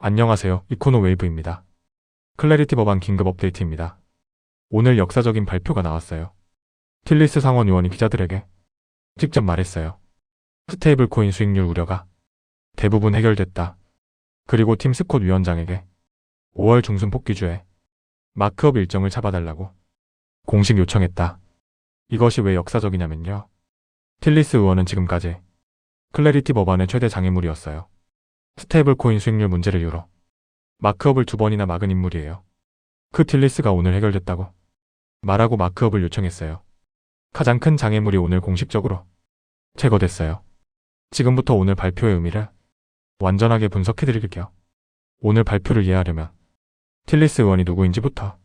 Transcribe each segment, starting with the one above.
안녕하세요. 이코노 웨이브입니다. 클래리티 법안 긴급 업데이트입니다. 오늘 역사적인 발표가 나왔어요. 틸리스 상원 의원이 기자들에게 직접 말했어요. 스테이블 코인 수익률 우려가 대부분 해결됐다. 그리고 팀 스콧 위원장에게 5월 중순 복귀주에 마크업 일정을 잡아달라고 공식 요청했다. 이것이 왜 역사적이냐면요. 틸리스 의원은 지금까지 클래리티 법안의 최대 장애물이었어요. 스테이블 코인 수익률 문제를 이유로 마크업을 2번이나 막은 인물이에요. 그 틸리스가 오늘 해결됐다고 말하고 마크업을 요청했어요. 가장 큰 장애물이 오늘 공식적으로 제거됐어요. 지금부터 오늘 발표의 의미를 완전하게 분석해드릴게요. 오늘 발표를 이해하려면 틸리스 의원이 누구인지부터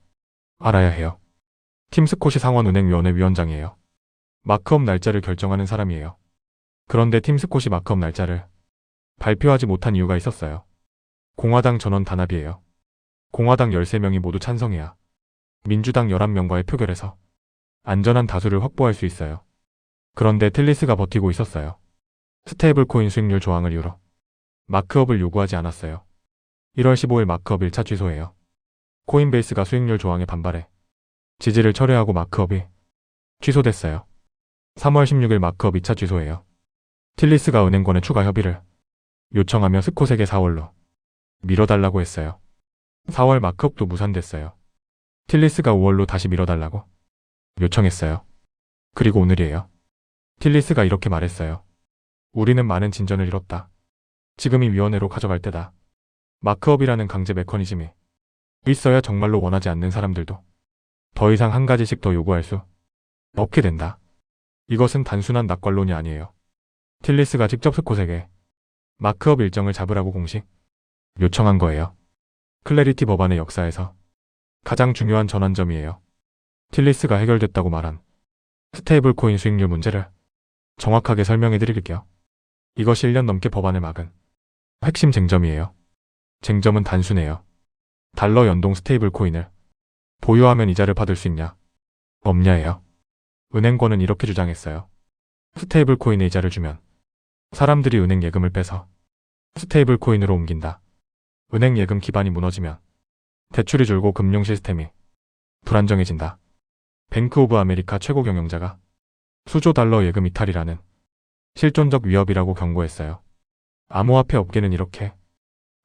알아야 해요. 팀 스콧이 상원은행위원회 위원장이에요. 마크업 날짜를 결정하는 사람이에요. 그런데 팀 스콧이 마크업 날짜를 발표하지 못한 이유가 있었어요. 공화당 전원 단합이에요. 공화당 13명이 모두 찬성해야 민주당 11명과의 표결에서 안전한 다수를 확보할 수 있어요. 그런데 틸리스가 버티고 있었어요. 스테이블 코인 수익률 조항을 이유로 마크업을 요구하지 않았어요. 1월 15일 마크업 1차 취소해요. 코인베이스가 수익률 조항에 반발해 지지를 철회하고 마크업이 취소됐어요. 3월 16일 마크업 2차 취소해요. 틸리스가 은행권의 추가 협의를 요청하며 스콧에게 4월로 미뤄달라고 했어요. 4월 마크업도 무산됐어요. 틸리스가 5월로 다시 미뤄달라고 요청했어요. 그리고 오늘이에요. 틸리스가 이렇게 말했어요. 우리는 많은 진전을 이뤘다. 지금이 위원회로 가져갈 때다. 마크업이라는 강제 메커니즘이 있어야 정말로 원하지 않는 사람들도 더 이상 한 가지씩 더 요구할 수 없게 된다. 이것은 단순한 낙관론이 아니에요. 틸리스가 직접 스콧에게 마크업 일정을 잡으라고 공식 요청한 거예요. 클래리티 법안의 역사에서 가장 중요한 전환점이에요. 틸리스가 해결됐다고 말한 스테이블 코인 수익률 문제를 정확하게 설명해 드릴게요. 이것이 1년 넘게 법안을 막은 핵심 쟁점이에요. 쟁점은 단순해요. 달러 연동 스테이블 코인을 보유하면 이자를 받을 수 있냐, 없냐예요. 은행권은 이렇게 주장했어요. 스테이블 코인에 이자를 주면 사람들이 은행 예금을 빼서 스테이블 코인으로 옮긴다. 은행 예금 기반이 무너지면 대출이 줄고 금융 시스템이 불안정해진다. 뱅크 오브 아메리카 최고 경영자가 수조 달러 예금 이탈이라는 실존적 위협이라고 경고했어요. 암호화폐 업계는 이렇게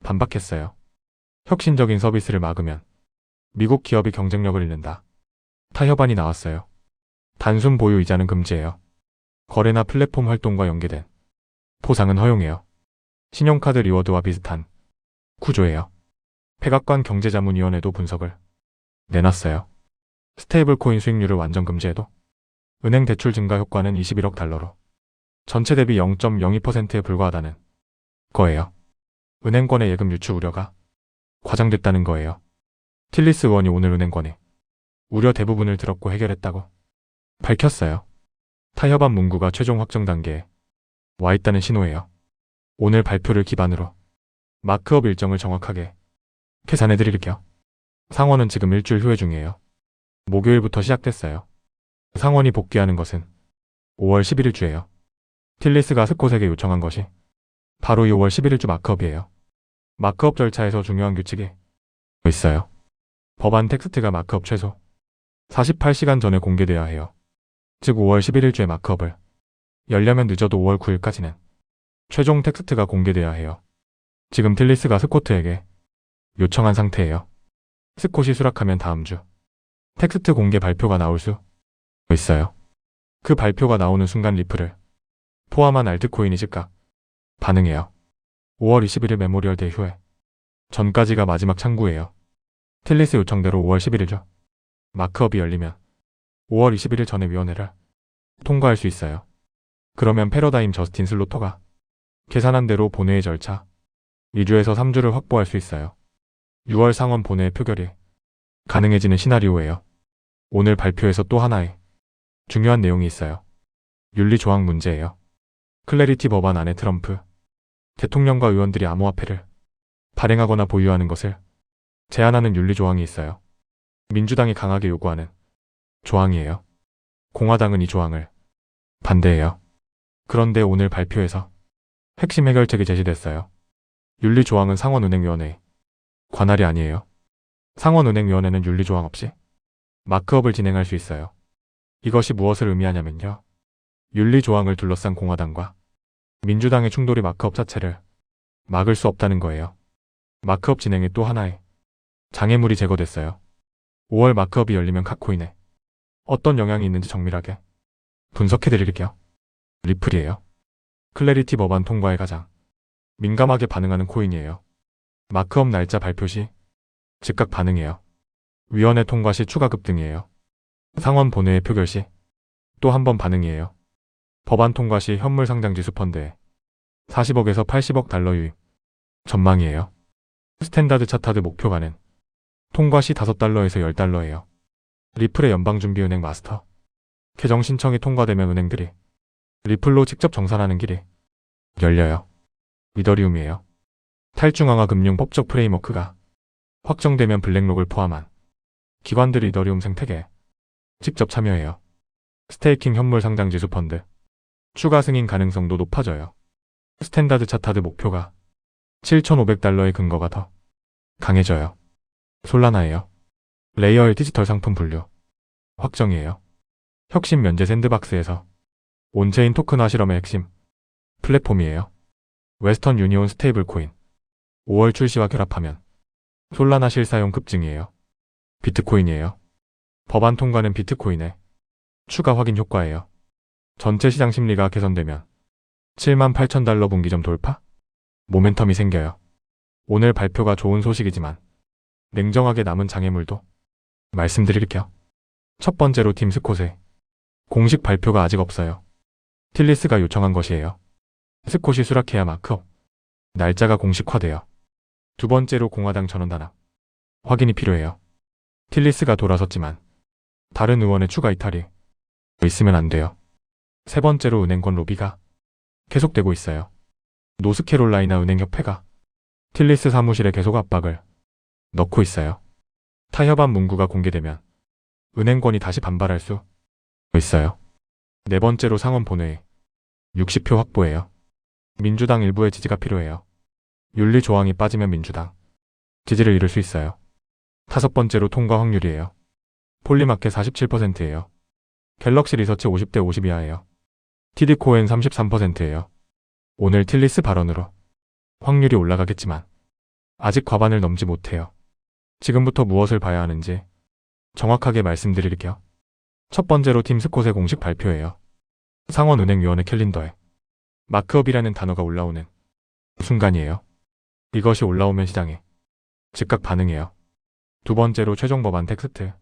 반박했어요. 혁신적인 서비스를 막으면 미국 기업이 경쟁력을 잃는다. 타협안이 나왔어요. 단순 보유 이자는 금지해요. 거래나 플랫폼 활동과 연계된 포상은 허용해요. 신용카드 리워드와 비슷한 구조예요. 백악관 경제자문위원회도 분석을 내놨어요. 스테이블 코인 수익률을 완전 금지해도 은행 대출 증가 효과는 21억 달러로 전체 대비 0.02%에 불과하다는 거예요. 은행권의 예금 유출 우려가 과장됐다는 거예요. 틸리스 의원이 오늘 은행권의 우려 대부분을 들었고 해결했다고 밝혔어요. 타협안 문구가 최종 확정 단계에 와 있다는 신호예요. 오늘 발표를 기반으로 마크업 일정을 정확하게 계산해 드릴게요. 상원은 지금 일주일 휴회 중이에요. 목요일부터 시작됐어요. 상원이 복귀하는 것은 5월 11일주예요. 틸리스가 스콧에게 요청한 것이 바로 이 5월 11일주 마크업이에요. 마크업 절차에서 중요한 규칙이 있어요. 법안 텍스트가 마크업 최소 48시간 전에 공개돼야 해요. 즉 5월 11일주에 마크업을 열려면 늦어도 5월 9일까지는 최종 텍스트가 공개돼야 해요. 지금 틸리스가 스콧에게 요청한 상태예요. 스콧이 수락하면 다음 주 텍스트 공개 발표가 나올 수 있어요. 그 발표가 나오는 순간 리플을 포함한 알트코인이 즉각 반응해요. 5월 21일 메모리얼 데이 후에 전까지가 마지막 창구예요. 틸리스 요청대로 5월 11일죠. 마크업이 열리면 5월 21일 전에 위원회를 통과할 수 있어요. 그러면 패러다임 저스틴 슬로터가 계산한 대로 본회의 절차 2주에서 3주를 확보할 수 있어요. 6월 상원 본회의 표결이 가능해지는 시나리오예요. 오늘 발표에서 또 하나의 중요한 내용이 있어요. 윤리조항 문제예요. 클래리티 법안 안에 트럼프 대통령과 의원들이 암호화폐를 발행하거나 보유하는 것을 제한하는 윤리조항이 있어요. 민주당이 강하게 요구하는 조항이에요. 공화당은 이 조항을 반대해요. 그런데 오늘 발표에서 핵심 해결책이 제시됐어요. 윤리조항은 상원은행위원회의 관할이 아니에요. 상원은행위원회는 윤리조항 없이 마크업을 진행할 수 있어요. 이것이 무엇을 의미하냐면요. 윤리조항을 둘러싼 공화당과 민주당의 충돌이 마크업 자체를 막을 수 없다는 거예요. 마크업 진행에 또 하나의 장애물이 제거됐어요. 5월 마크업이 열리면 각 코인에 어떤 영향이 있는지 정밀하게 분석해드릴게요. 리플이에요. 클래리티 법안 통과에 가장 민감하게 반응하는 코인이에요. 마크업 날짜 발표 시 즉각 반응해요. 위원회 통과 시 추가 급등이에요. 상원 본회의 표결 시 또 한 번 반응이에요. 법안 통과 시 현물 상장지수 펀드에 40억에서 80억 달러 유입 전망이에요. 스탠다드 차타드 목표가는 통과 시 5달러에서 10달러예요. 리플의 연방준비은행 마스터 개정 신청이 통과되면 은행들이 리플로 직접 정산하는 길이 열려요. 이더리움이에요. 탈중앙화 금융 법적 프레임워크가 확정되면 블랙록을 포함한 기관들이 이더리움 생태계에 직접 참여해요. 스테이킹 현물 상장지수 펀드 추가 승인 가능성도 높아져요. 스탠다드 차타드 목표가 7,500달러의 근거가 더 강해져요. 솔라나예요. 레이어의 디지털 상품 분류 확정이에요. 혁신 면제 샌드박스에서 온체인 토큰화 실험의 핵심 플랫폼이에요. 웨스턴 유니온 스테이블 코인 5월 출시와 결합하면 솔라나 실사용 급증이에요. 비트코인이에요. 법안 통과는 비트코인의 추가 확인 효과예요. 전체 시장 심리가 개선되면 78,000달러 분기점 돌파? 모멘텀이 생겨요. 오늘 발표가 좋은 소식이지만 냉정하게 남은 장애물도 말씀드릴게요. 첫 번째로 팀 스콧의 공식 발표가 아직 없어요. 틸리스가 요청한 것이에요. 스콧이 수락해야 마크업 날짜가 공식화돼요. 두 번째로 공화당 전원 단합 확인이 필요해요. 틸리스가 돌아섰지만 다른 의원의 추가 이탈이 있으면 안 돼요. 세 번째로 은행권 로비가 계속되고 있어요. 노스캐롤라이나 은행협회가 틸리스 사무실에 계속 압박을 넣고 있어요. 타협안 문구가 공개되면 은행권이 다시 반발할 수 있어요. 네 번째로 상원 본회의 60표 확보예요. 민주당 일부의 지지가 필요해요. 윤리 조항이 빠지면 민주당 지지를 잃을 수 있어요. 다섯 번째로 통과 확률이에요. 폴리마켓 47%예요. 갤럭시 리서치 50대 50 이하예요. TD코엔 33%예요. 오늘 틸리스 발언으로 확률이 올라가겠지만 아직 과반을 넘지 못해요. 지금부터 무엇을 봐야 하는지 정확하게 말씀드릴게요. 첫 번째로 팀 스콧의 공식 발표예요. 상원은행위원회 캘린더에 마크업이라는 단어가 올라오는 순간이에요. 이것이 올라오면 시장에 즉각 반응해요. 두 번째로 최종 법안 텍스트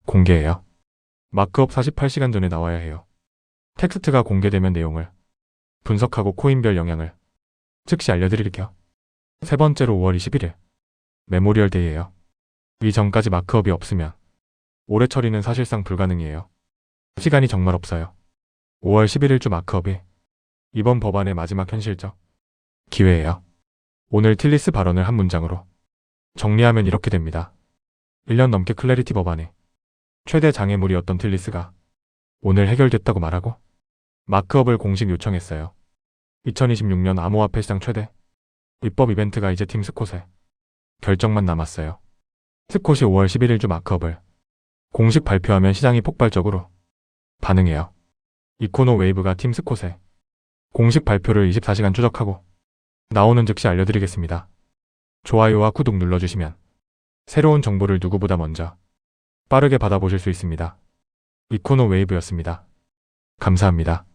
공개해요. 마크업 48시간 전에 나와야 해요. 텍스트가 공개되면 내용을 분석하고 코인별 영향을 즉시 알려드릴게요. 세 번째로 5월 21일 메모리얼 데이예요. 이 전까지 마크업이 없으면 올해 처리는 사실상 불가능이에요. 시간이 정말 없어요. 5월 11일 주 마크업이 이번 법안의 마지막 현실적 기회예요. 오늘 틸리스 발언을 한 문장으로 정리하면 이렇게 됩니다. 1년 넘게 클래리티 법안이 최대 장애물이었던 틸리스가 오늘 해결됐다고 말하고 마크업을 공식 요청했어요. 2026년 암호화폐 시장 최대 입법 이벤트가 이제 팀 스콧의 결정만 남았어요. 스콧이 5월 11일 주 마크업을 공식 발표하면 시장이 폭발적으로 반응해요. 이코노 웨이브가 팀 스콧의 공식 발표를 24시간 추적하고 나오는 즉시 알려드리겠습니다. 좋아요와 구독 눌러주시면 새로운 정보를 누구보다 먼저 빠르게 받아보실 수 있습니다. 이코노 웨이브였습니다. 감사합니다.